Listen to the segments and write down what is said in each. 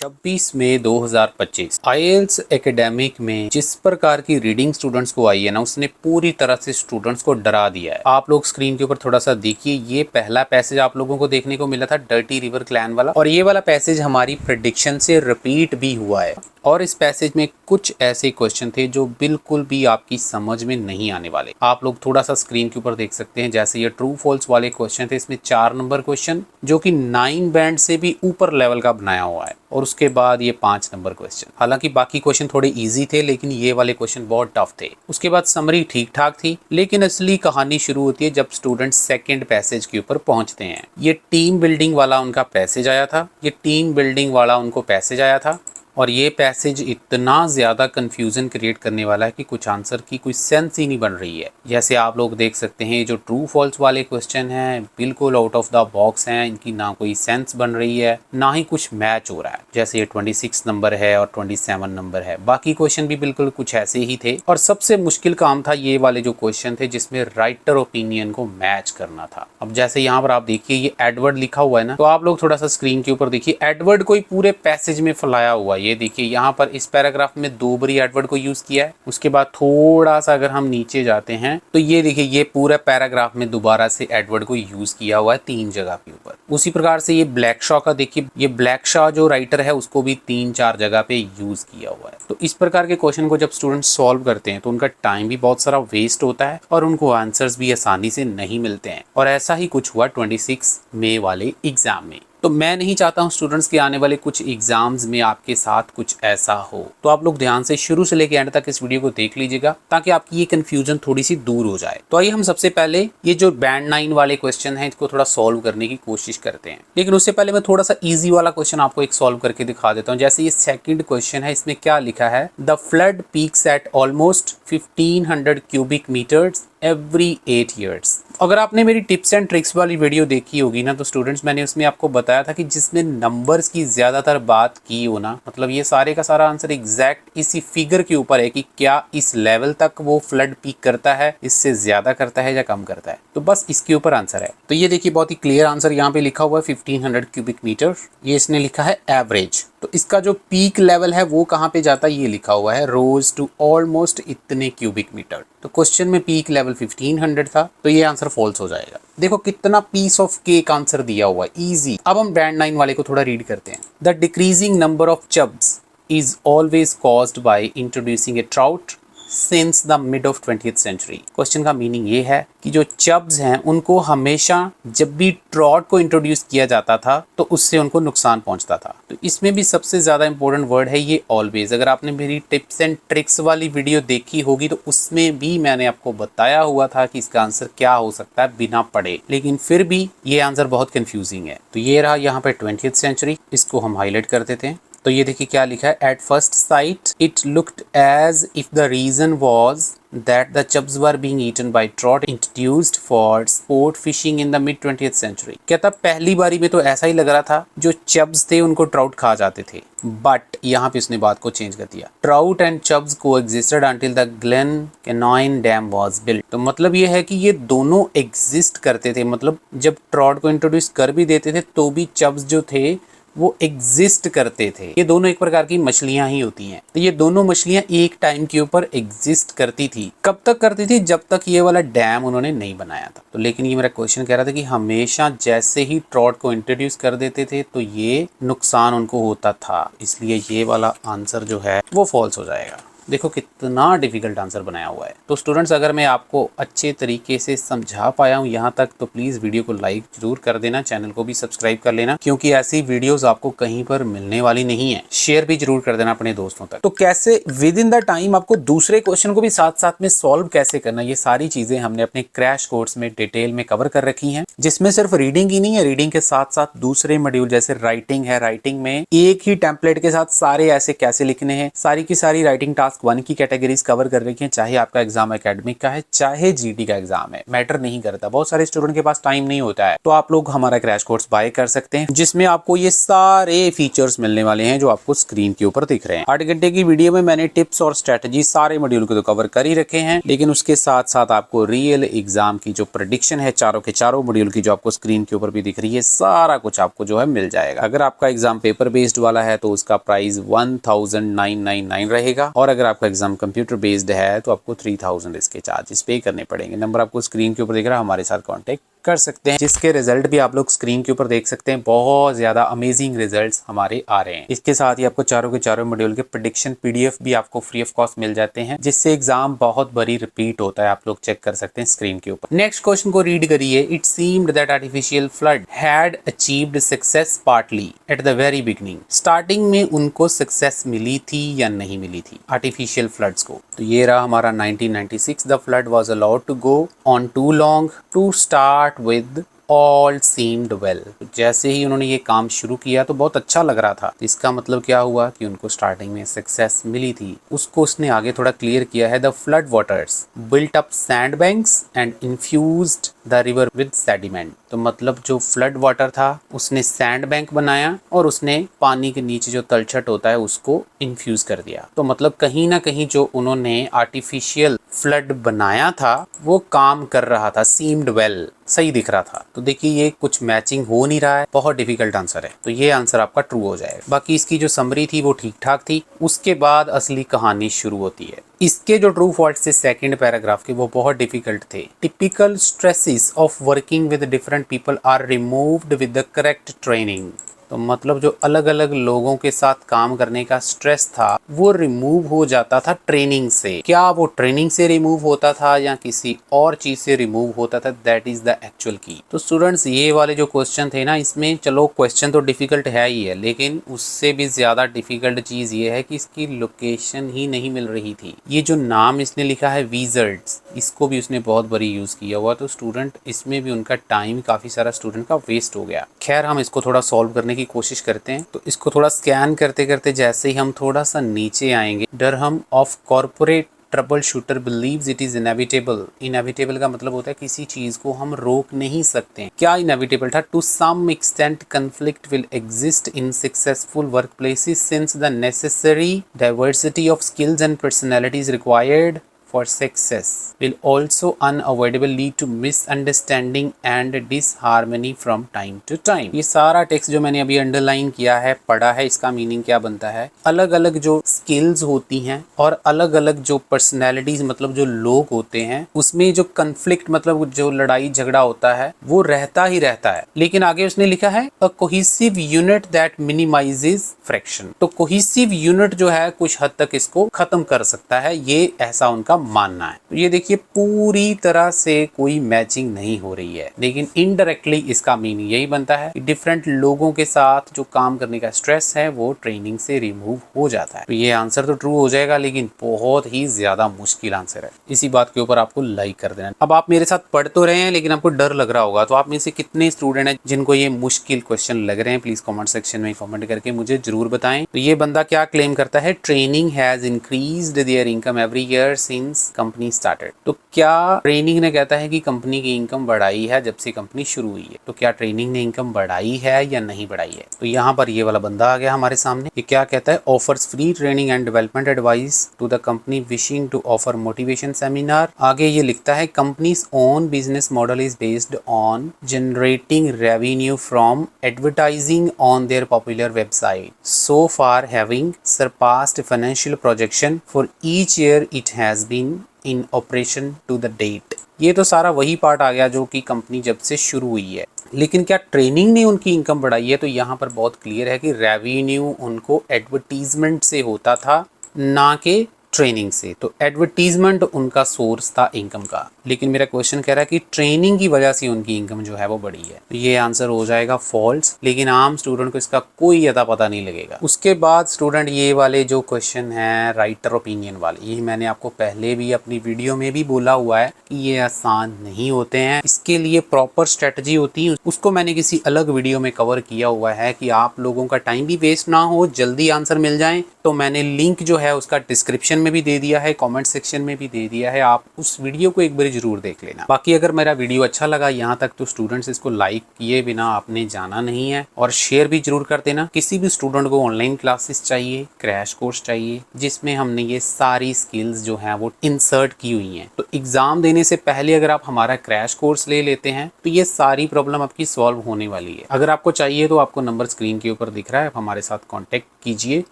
26 मई 2025 IELTS academic में जिस प्रकार की रीडिंग स्टूडेंट्स को आई है ना, उसने पूरी तरह से स्टूडेंट्स को डरा दिया है। आप लोग स्क्रीन के ऊपर थोड़ा सा देखिए, ये पहला पैसेज आप लोगों को देखने को मिला था डर्टी रिवर क्लैन वाला, और ये वाला पैसेज हमारी प्रेडिक्शन से रिपीट भी हुआ है। और इस पैसेज में कुछ ऐसे क्वेश्चन थे जो बिल्कुल भी आपकी समझ में नहीं आने वाले। आप लोग थोड़ा सा स्क्रीन के ऊपर देख सकते हैं, जैसे ये ट्रू फॉल्स वाले क्वेश्चन थे, इसमें 4 नंबर क्वेश्चन जो कि 9 बैंड से भी ऊपर लेवल का बनाया हुआ है, और उसके बाद ये 5 नंबर क्वेश्चन। हालांकि बाकी क्वेश्चन थोड़े इजी थे, लेकिन ये वाले क्वेश्चन बहुत टफ थे। उसके बाद समरी ठीक ठाक थी, लेकिन असली कहानी शुरू होती है जब स्टूडेंट सेकंड पैसेज के ऊपर पहुंचते हैं। ये टीम बिल्डिंग वाला उनका पैसेज आया था, ये टीम बिल्डिंग वाला उनको पैसेज आया था, और ये पैसेज इतना ज़्यादा कंफ्यूजन क्रिएट करने वाला है कि कुछ आंसर की कोई सेंस ही नहीं बन रही है। जैसे आप लोग देख सकते हैं, जो ट्रू फॉल्स वाले क्वेश्चन हैं बिल्कुल आउट ऑफ द बॉक्स हैं, इनकी ना कोई सेंस बन रही है, ना ही कुछ मैच हो रहा है। जैसे ये 26 नंबर है और 27 नंबर है, बाकी क्वेश्चन भी बिल्कुल कुछ ऐसे ही थे। और सबसे मुश्किल काम था ये वाले जो क्वेश्चन थे जिसमें राइटर ओपिनियन को मैच करना था। अब जैसे यहाँ पर आप देखिए, ये एडवर्ड लिखा हुआ है ना, तो आप लोग थोड़ा सा स्क्रीन के ऊपर देखिए, एडवर्ड को ही पूरे पैसेज में फैलाया हुआ है। ये देखिए यहाँ पर इस पैराग्राफ में 2 बारी एडवर्ड को यूज किया है। उसके बाद थोड़ा सा अगर हम नीचे जाते हैं तो ये देखिए, ये पूरा पैराग्राफ में दोबारा से एडवर्ड को यूज किया हुआ है 3 जगह के ऊपर। उसी प्रकार से ये ब्लैक शॉ का देखिए, ये ब्लैक शॉ जो राइटर है उसको भी 3-4 जगह पे यूज किया हुआ है। तो इस प्रकार के क्वेश्चन को जब स्टूडेंट सॉल्व करते हैं तो उनका टाइम भी बहुत सारा वेस्ट होता है और उनको आंसर्स भी आसानी से नहीं मिलते हैं। और ऐसा ही कुछ हुआ 26 मई वाले एग्जाम में। तो मैं नहीं चाहता हूं स्टूडेंट्स के आने वाले कुछ एग्जाम्स में आपके साथ कुछ ऐसा हो। तो आप लोग ध्यान से शुरू से लेकर एंड तक इस वीडियो को देख लीजिएगा ताकि आपकी ये कंफ्यूजन थोड़ी सी दूर हो जाए। तो आइए हम सबसे पहले ये जो बैंड 9 वाले क्वेश्चन है इसको थोड़ा सॉल्व करने की कोशिश करते हैं। लेकिन उससे पहले मैं थोड़ा सा ईजी वाला क्वेश्चन आपको एक सॉल्व करके दिखा देता हूँ। जैसे ये सेकंड क्वेश्चन है, इसमें क्या लिखा है, the flood peaks at almost 1500 cubic metres every 8 years। अगर आपने मेरी टिप्स एंड ट्रिक्स वाली वीडियो देखी होगी ना, तो स्टूडेंट्स मैंने उसमें आपको बताया था कि जिसमें नंबर्स की ज्यादातर बात की हो ना, मतलब ये सारे का सारा आंसर एग्जैक्ट इसी फिगर के ऊपर है कि क्या इस लेवल तक वो फ्लड पीक करता है, इससे ज्यादा करता है या कम करता है। तो बस इसके ऊपर आंसर है। तो ये देखिए, बहुत ही क्लियर आंसर यहाँ पे लिखा हुआ है 1500 क्यूबिक मीटर। ये इसने लिखा है एवरेज। तो इसका जो पीक लेवल है वो कहाँ पे जाता है, ये लिखा हुआ है रोज टू ऑलमोस्ट इतने क्यूबिक मीटर। तो क्वेश्चन में पीक लेवल 1500 था, तो ये आंसर फॉल्स हो जाएगा। देखो कितना पीस ऑफ केक आंसर दिया हुआ है, इजी। अब हम बैंड 9 वाले को थोड़ा रीड करते हैं। The decreasing number of chubs is always caused by introducing a trout since the mid of 20th century. Question का मीनिंग ये है कि जो चब्स हैं उनको हमेशा जब भी ट्रॉट को इंट्रोड्यूस किया जाता था तो उससे उनको नुकसान पहुंचता था। तो इसमें भी सबसे ज्यादा इंपॉर्टेंट वर्ड है ये ऑलवेज। अगर आपने मेरी टिप्स एंड ट्रिक्स वाली वीडियो देखी होगी तो उसमें भी मैंने आपको बताया हुआ था कि इसका आंसर क्या हो सकता है बिना पढ़े, लेकिन फिर भी ये आंसर बहुत कंफ्यूजिंग है। तो ये रहा यहाँ पे 20th सेंचुरी, इसको हम हाईलाइट कर देते हैं। तो ये देखिए क्या लिखा है, at first sight it looked as if the reason was that the chubs were being eaten by trout introduced for sport fishing in the mid 20th century। कहता पहली बारी में तो ऐसा ही लग रहा था, जो चब्स थे उनको ट्राउट खा जाते थे, बट यहाँ पे उसने बात को चेंज कर दिया। Trout and chubs coexisted until the Glen Canyon Dam was built। तो मतलब ये है कि ये दोनों एग्जिस्ट करते थे, मतलब जब ट्राउट को इंट्रोड्यूस कर भी देते थे तो भी चब्स जो थे वो एग्जिस्ट करते थे। ये दोनों एक प्रकार की मछलियां ही होती हैं। तो ये दोनों मछलियां एक टाइम के ऊपर एग्जिस्ट करती थी। कब तक करती थी, जब तक ये वाला डैम उन्होंने नहीं बनाया था। तो लेकिन ये मेरा क्वेश्चन कह रहा था कि हमेशा जैसे ही ट्रॉट को इंट्रोड्यूस कर देते थे तो ये नुकसान उनको होता था, इसलिए ये वाला आंसर जो है वो फॉल्स हो जाएगा। देखो कितना डिफिकल्ट आंसर बनाया हुआ है। तो स्टूडेंट्स, अगर मैं आपको अच्छे तरीके से समझा पाया हूँ यहाँ तक, तो प्लीज वीडियो को लाइक जरूर कर देना, चैनल को भी सब्सक्राइब कर लेना, क्योंकि ऐसी वीडियोस आपको कहीं पर मिलने वाली नहीं है। शेयर भी जरूर कर देना अपने दोस्तों तक। तो कैसे विद इन द टाइम आपको दूसरे क्वेश्चन को भी साथ साथ में सॉल्व कैसे करना, ये सारी चीजें हमने अपने क्रैश कोर्स में डिटेल में कवर कर रखी है, जिसमें सिर्फ रीडिंग ही नहीं है, रीडिंग के साथ साथ दूसरे मॉड्यूल जैसे राइटिंग है, राइटिंग में एक ही टेम्पलेट के साथ सारे ऐसे कैसे लिखने हैं, सारी की सारी राइटिंग टास्क टास्क 1 की कैटेगरीज कवर कर रखी हैं, चाहे आपका एग्जाम एकेडमिक का है चाहे जीडी का एग्जाम है, मैटर नहीं करता। बहुत सारे स्टूडेंट के पास टाइम नहीं होता है, तो आप लोग हमारा क्रैश कोर्स बाय कर सकते हैं, जिसमें आपको ये सारे फीचर्स मिलने वाले हैं जो आपको स्क्रीन के ऊपर दिख रहे हैं। 8 घंटे की वीडियो में मैंने टिप्स और स्ट्रेटजी सारे मॉड्यूल को तो कवर कर ही रखे हैं, लेकिन उसके साथ साथ आपको रियल एग्जाम की जो प्रेडिक्शन है चारों के चारों मॉड्यूल की, जो आपको स्क्रीन के ऊपर भी दिख रही है, सारा कुछ आपको जो है मिल जाएगा। अगर आपका एग्जाम पेपर बेस्ड वाला है तो उसका प्राइस 1999 रहेगा, और अगर आपका एग्जाम कंप्यूटर बेस्ड है तो आपको 3000 इसके चार्जेस पे करने पड़ेंगे। नंबर आपको स्क्रीन के ऊपर दिख रहा है, हमारे साथ कांटेक्ट कर सकते हैं, जिसके रिजल्ट भी आप लोग स्क्रीन के ऊपर देख सकते हैं। बहुत ज्यादा अमेजिंग रिजल्ट्स हमारे आ रहे हैं। इसके साथ ही आपको चारों के चारों मॉड्यूल के प्रेडिक्शन पीडीएफ भी आपको फ्री ऑफ कॉस्ट मिल जाते हैं, जिससे एग्जाम बहुत बड़ी रिपीट होता है। आप लोग चेक कर सकते हैं स्क्रीन के ऊपर। नेक्स्ट क्वेश्चन को रीड करिए। It seemed that artificial flood had achieved success partly at the very beginning. Starting में उनको सक्सेस मिली थी या नहीं मिली थी आर्टिफिशियल फ्लड्स को? तो ये रहा हमारा 1996। The flood was allowed to go on too long to start with all seemed well। जैसे ही उन्होंने ये काम शुरू किया तो बहुत अच्छा लग रहा था। इसका मतलब क्या हुआ कि उनको स्टार्टिंग में सक्सेस मिली थी। उसको उसने आगे थोड़ा क्लियर किया है। The flood waters built up sand banks and infused the river with sediment. तो मतलब जो फ्लड वाटर था उसने सैंड बैंक बनाया और उसने पानी के नीचे जो तलछट होता है उसको इन्फ्यूज कर दिया। तो मतलब कहीं ना कहीं जो उन्होंने आर्टिफिशियल फ्लड बनाया था वो काम कर रहा था, सीम्ड वेल, सही दिख रहा था। तो देखिए ये कुछ मैचिंग हो नहीं रहा है, बहुत डिफिकल्ट आंसर है, तो ये आंसर आपका ट्रू हो जाएगा। बाकी इसकी जो समरी थी वो ठीक ठाक थी। उसके बाद असली कहानी शुरू होती है। इसके जो ट्रू फॉल्ट थे सेकंड पैराग्राफ के, वो बहुत डिफिकल्ट थे। Typical stresses of working with different people are removed with the correct training. तो मतलब जो अलग अलग लोगों के साथ काम करने का स्ट्रेस था वो रिमूव हो जाता था ट्रेनिंग से। क्या वो ट्रेनिंग से रिमूव होता था या किसी और चीज से रिमूव होता था? दैट इज द एक्चुअल की। तो स्टूडेंट्स ये वाले जो क्वेश्चन थे ना, इसमें चलो क्वेश्चन तो डिफिकल्ट है ही है, लेकिन उससे भी ज्यादा डिफिकल्ट चीज ये है कि इसकी लोकेशन ही नहीं मिल रही थी। ये जो नाम इसने लिखा है विज़र्ड्स, इसको भी उसने बहुत बड़ी यूज किया हुआ, तो स्टूडेंट इसमें भी उनका टाइम काफी सारा स्टूडेंट का वेस्ट हो गया। खैर हम इसको थोड़ा सॉल्व करने की कोशिश करते हैं। तो इसको थोड़ा स्कैन करते करते जैसे ही हम थोड़ा सा नीचे आएंगे, Durham of corporate trouble shooter beliefs it is inevitable. Inevitable का मतलब होता है किसी चीज को हम रोक नहीं सकते। क्या इनएविटेबल था? To some extent conflict will exist in successful workplaces since the necessary diversity of skills and personalities required for success will also unavoidably lead to misunderstanding and disharmony from time to time। ये सारा text जो मैंने अभी underline किया है, पढ़ा है, इसका मीनिंग क्या बनता है? अलग अलग जो स्किल्स होती हैं और अलग अलग जो पर्सनैलिटीज मतलब जो लोग होते हैं, उसमें जो कन्फ्लिक्ट मतलब जो लड़ाई झगड़ा होता है वो रहता ही रहता है। लेकिन आगे उसने लिखा है a cohesive unit that minimizes fraction. तो कोहेसिव यूनिट जो है कुछ हद तक इसको खत्म कर सकता है, ये ऐसा उनका मानना है। तो ये देखिए पूरी तरह से कोई मैचिंग नहीं हो रही है, लेकिन इनडायरेक्टली इसका मीनिंग यही बनता है कि डिफरेंट लोगों के साथ जो काम करने का स्ट्रेस है वो ट्रेनिंग से रिमूव हो जाता है। तो ये आंसर तो ट्रू हो जाएगा, लेकिन बहुत ही ज्यादा मुश्किल आंसर है। इसी बात के ऊपर आपको लाइक कर देना। अब आप मेरे साथ पढ़ तो रहे हैं लेकिन आपको डर लग रहा होगा, तो आप में से कितने स्टूडेंट हैं जिनको ये मुश्किल क्वेश्चन लग रहे हैं? प्लीज कमेंट सेक्शन में कमेंट करके मुझे जरूर बताएं। तो ये बंदा क्या क्लेम करता है? Training has increased there income every year since company started. तो क्या ट्रेनिंग ने कहता है कि कंपनी की इनकम बढ़ाई है जब से कंपनी शुरू हुई है? तो क्या ट्रेनिंग ने इनकम बढ़ाई है या नहीं बढ़ाई है? तो यहाँ पर ये वाला बंदा आ गया हमारे सामने। ये क्या कहता है? Offers free training and development advice to the company wishing to offer motivation seminar. आगे ये लिखता है company's own business model is based on generating revenue from advertising on their popular website, so far having surpassed financial projection for each year it has been in operation to the date. ये तो सारा वही part आ गया जो कि company जब से शुरू हुई है, लेकिन क्या ट्रेनिंग ने उनकी इनकम बढ़ाई है? तो यहाँ पर बहुत क्लियर है कि रेवेन्यू उनको एडवर्टीजमेंट से होता था, ना कि ट्रेनिंग से। तो एडवर्टीजमेंट उनका सोर्स था इनकम का, लेकिन मेरा क्वेश्चन कह रहा है कि ट्रेनिंग की वजह से उनकी इनकम जो है वो बढ़ी है। तो ये आंसर हो जाएगा फॉल्स, लेकिन आम स्टूडेंट को इसका कोई अता पता नहीं लगेगा। उसके बाद स्टूडेंट ये वाले जो क्वेश्चन है राइटर ओपिनियन वाले, ये मैंने आपको पहले भी अपनी वीडियो में भी बोला हुआ है कि ये आसान नहीं होते हैं, इसके लिए प्रॉपर स्ट्रेटजी होती है। उसको मैंने किसी अलग वीडियो में कवर किया हुआ है कि आप लोगों का टाइम भी वेस्ट ना हो, जल्दी आंसर मिल जाए। तो मैंने लिंक जो है उसका डिस्क्रिप्शन डिस्क्रिप्शन में भी दे दिया है, कमेंट सेक्शन में भी दे दिया है, आप उस वीडियो को एक बार जरूर देख लेना। बाकी अगर मेरा वीडियो अच्छा लगा यहाँ तक तो स्टूडेंट्स इसको लाइक किए बिना आपने जाना नहीं है और शेयर भी जरूर कर देना। किसी भी स्टूडेंट को ऑनलाइन क्लासेस चाहिए, क्रैश कोर्स चाहिए जिसमें हमने ये सारी स्किल्स जो हैं वो इंसर्ट की हुई हैं, तो एग्जाम देने से पहले अगर आप हमारा क्रैश कोर्स ले लेते हैं तो ये सारी प्रॉब्लम आपकी सॉल्व होने वाली है। अगर आपको चाहिए तो आपको नंबर स्क्रीन के ऊपर दिख रहा है, आप हमारे साथ कॉन्टेक्ट कीजिए।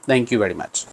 Thank you very much.